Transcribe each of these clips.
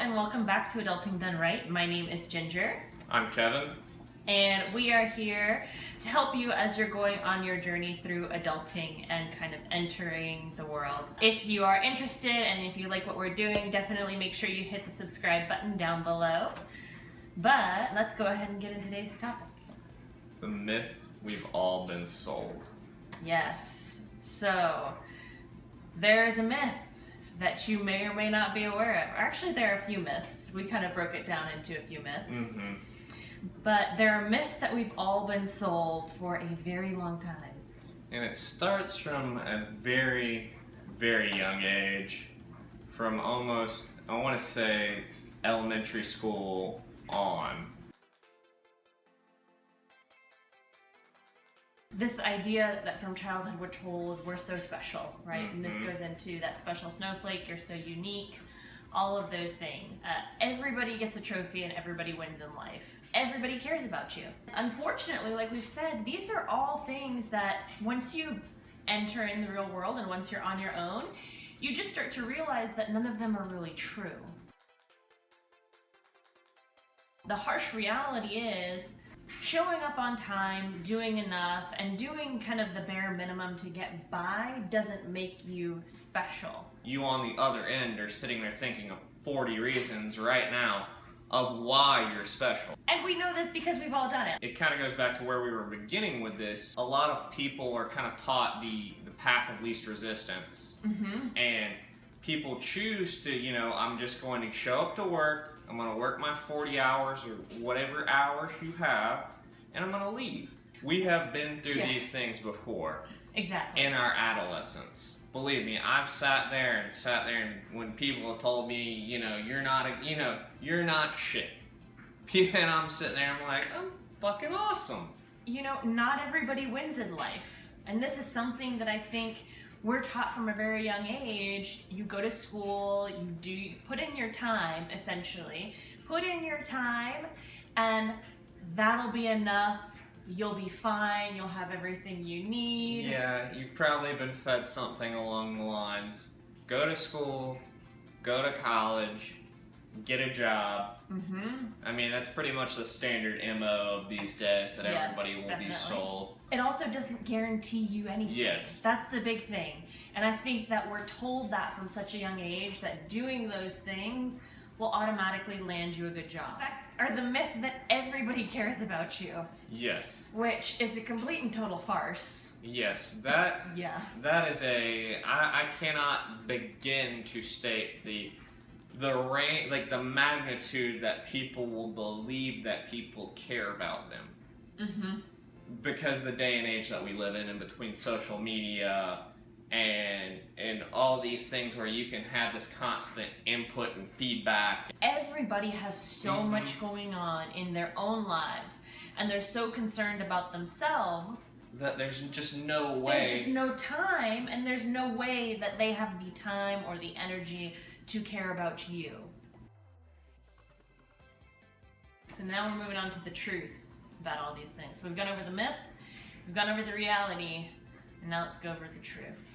and welcome back to Adulting Done Right. My name is Ginger. I'm Kevin. And we are here to help you as you're going on your journey through adulting and kind of entering the world. If you are interested and if you like what we're doing, definitely make sure you hit the subscribe button down below. But let's go ahead and get into today's topic. The myth we've all been sold. Yes. So, there is a myth that you may or may not be aware of. Actually, there are a few myths. We kind of broke it down into a few myths. Mm-hmm. But there are myths that we've all been sold for a very long time. And it starts from a very, very young age. From almost, I want to say, elementary school on. This idea that from childhood we're told we're so special, right? Mm-hmm. And this goes into that special snowflake, you're so unique, all of those things. Everybody gets a trophy and everybody wins in life. Everybody cares about you. Unfortunately, like we've said, these are all things that once you enter in the real world and once you're on your own, you just start to realize that none of them are really true. The harsh reality is showing up on time, doing enough, and doing kind of the bare minimum to get by doesn't make you special. You on the other end are sitting there thinking of 40 reasons right now of why you're special. And we know this because we've all done it. It kind of goes back to where we were beginning with this. A lot of people are kind of taught the path of least resistance. Mm-hmm. And people choose to, I'm just going to show up to work, I'm going to work my 40 hours or whatever hours you have, and I'm going to leave. We have been through these things before. Exactly. In our adolescence. Believe me, I've sat there and when people have told me, you're not shit. And I'm sitting there, I'm like, I'm fucking awesome. Not everybody wins in life. And this is something that I think we're taught from a very young age. You go to school, you put in your time, essentially. Put in your time, and that'll be enough. You'll be fine, you'll have everything you need. Yeah, you've probably been fed something along the lines. Go to school, go to college, get a job. Mm-hmm. I mean, that's pretty much the standard MO of these days that everybody will be sold. It also doesn't guarantee you anything. Yes. That's the big thing. And I think that we're told that from such a young age that doing those things will automatically land you a good job. Or the myth that everybody cares about you. Yes. Which is a complete and total farce. Yes, that is I cannot begin to state the range, like the magnitude that people will believe that people care about them. Mm-hmm. Because the day and age that we live in between social media and all these things where you can have this constant input and feedback. Everybody has so much going on in their own lives, and they're so concerned about themselves that there's just no way. There's just no time, and there's no way that they have the time or the energy to care about you. So now we're moving on to the truth about all these things. So we've gone over the myth, we've gone over the reality, and now let's go over the truth.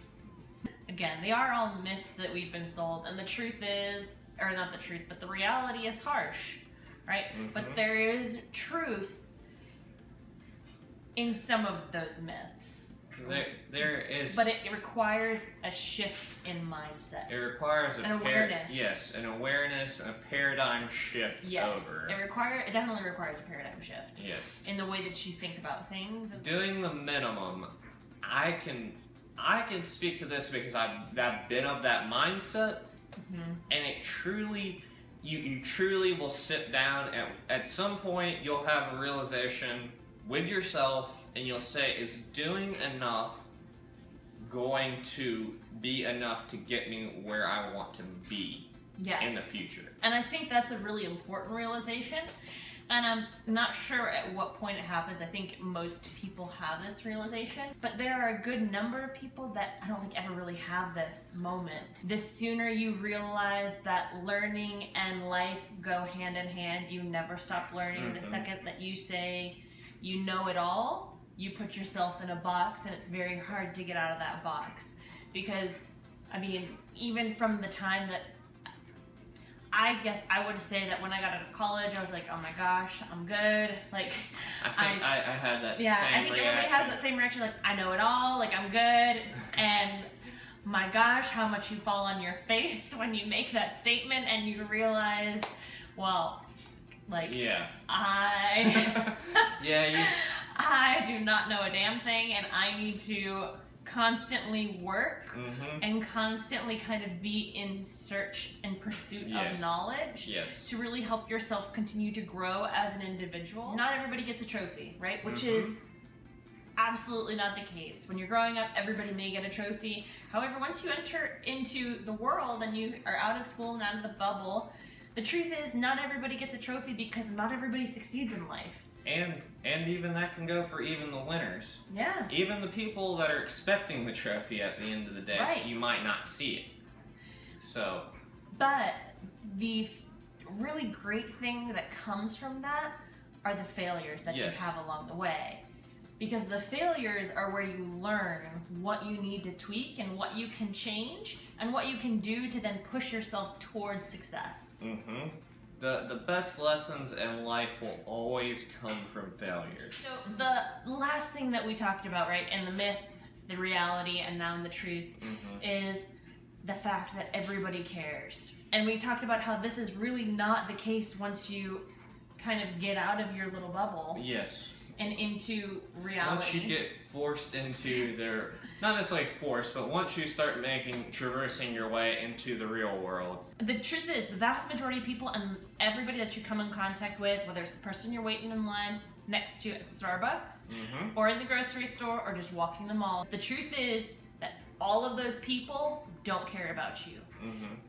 Again, they are all myths that we've been sold, and the truth is, or not the truth, but the reality is harsh, right? Mm-hmm. But there is truth in some of those myths. There is. But it requires a shift in mindset. It requires an awareness. Yes, an awareness, a paradigm shift. Yes, it definitely requires a paradigm shift. Yes. In the way that you think about things. Doing the minimum, I can speak to this because I've been of that mindset, and it truly, you truly will sit down and at some point you'll have a realization with yourself, and you'll say, is doing enough going to be enough to get me where I want to be in the future? And I think that's a really important realization. And I'm not sure at what point it happens. I think most people have this realization. But there are a good number of people that I don't think ever really have this moment. The sooner you realize that learning and life go hand in hand, you never stop learning. Mm-hmm. The second that you say you know it all, you put yourself in a box, and it's very hard to get out of that box. Because, I mean, even from the time that I guess I would say that when I got out of college, I was like, oh my gosh, I'm good. Like, I think I had that yeah, same I think reaction. everybody has that same reaction. Like, I know it all. Like, I'm good. And my gosh, how much you fall on your face when you make that statement and you realize, well, like, Yeah. I do not know a damn thing, and I need to constantly work and constantly kind of be in search and pursuit of knowledge to really help yourself continue to grow as an individual. Not everybody gets a trophy, right? Which is absolutely not the case. When you're growing up, everybody may get a trophy. However, once you enter into the world and you are out of school and out of the bubble, the truth is not everybody gets a trophy because not everybody succeeds in life. And even that can go for even the winners. Yeah. Even the people that are expecting the trophy at the end of the day, so you might not see it. So. But the really great thing that comes from that are the failures that you have along the way. Because the failures are where you learn what you need to tweak and what you can change and what you can do to then push yourself towards success. The best lessons in life will always come from failures. So the last thing that we talked about, right, in the myth, the reality, and now in the truth, is the fact that everybody cares. And we talked about how this is really not the case once you kind of get out of your little bubble. Yes. And into reality. Once you get forced into their, not necessarily forced, but once you start traversing your way into the real world. The truth is, the vast majority of people and everybody that you come in contact with, whether it's the person you're waiting in line next to at Starbucks, or in the grocery store, or just walking the mall, the truth is that all of those people don't care about you.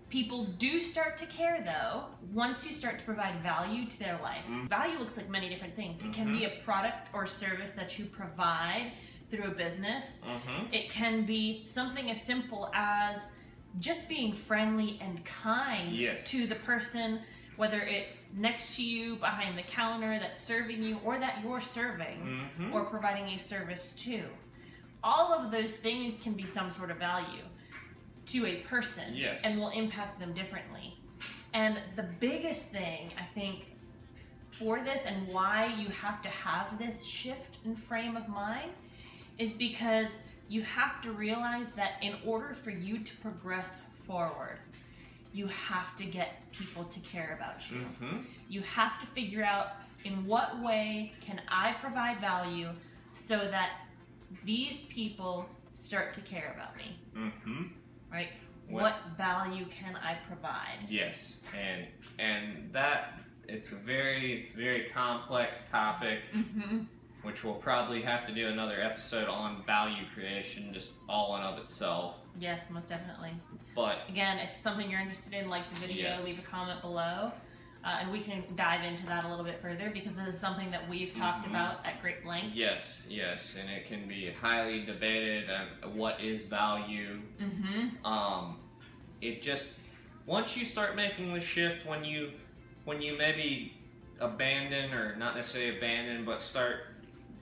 People do start to care, though, once you start to provide value to their life. Value looks like many different things. It can be a product or service that you provide through a business. It can be something as simple as just being friendly and kind to the person, whether it's next to you, behind the counter, that's serving you, or that you're serving, or providing a service to. All of those things can be some sort of value to a person and will impact them differently. And the biggest thing, I think, for this and why you have to have this shift in frame of mind is because you have to realize that in order for you to progress forward, you have to get people to care about you. You have to figure out in what way can I provide value so that these people start to care about me. Right? What value can I provide? Yes, and that it's a very complex topic, which we'll probably have to do another episode on value creation, just all in of itself. Yes, most definitely. But again, if it's something you're interested in, like the video, leave a comment below. And we can dive into that a little bit further because this is something that we've talked about at great length. Yes, and it can be highly debated. What is value? It just once you start making the shift, when you maybe abandon, or not necessarily abandon, but start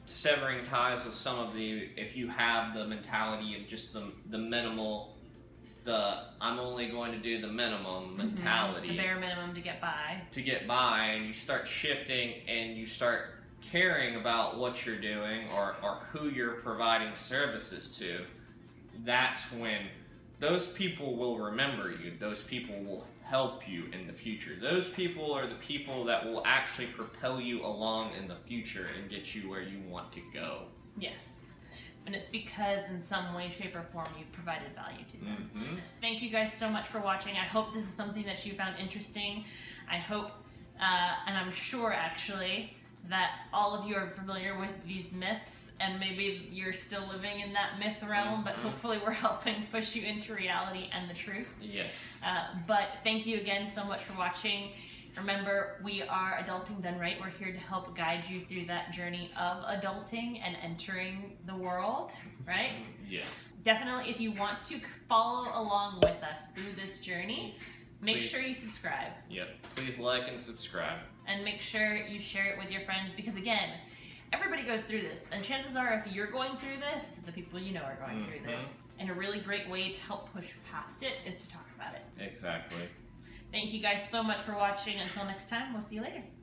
severing ties with some of the, if you have the mentality of just the minimal. I'm only going to do the minimum mentality. The bare minimum to get by. And you start shifting and you start caring about what you're doing or who you're providing services to. That's when those people will remember you. Those people will help you in the future. Those people are the people that will actually propel you along in the future and get you where you want to go. Yes. And it's because in some way, shape, or form you've provided value to them. Thank you guys so much for watching. I hope this is something that you found interesting. I hope, and I'm sure actually, that all of you are familiar with these myths, and maybe you're still living in that myth realm, but hopefully we're helping push you into reality and the truth. Yes. But thank you again so much for watching. Remember, we are Adulting Done Right. We're here to help guide you through that journey of adulting and entering the world, right? Yes. Definitely, if you want to follow along with us through this journey, make sure you subscribe. Yep. Please like and subscribe. And make sure you share it with your friends because, again, everybody goes through this. And chances are, if you're going through this, the people you know are going through this. And a really great way to help push past it is to talk about it. Exactly. Thank you guys so much for watching. Until next time, we'll see you later.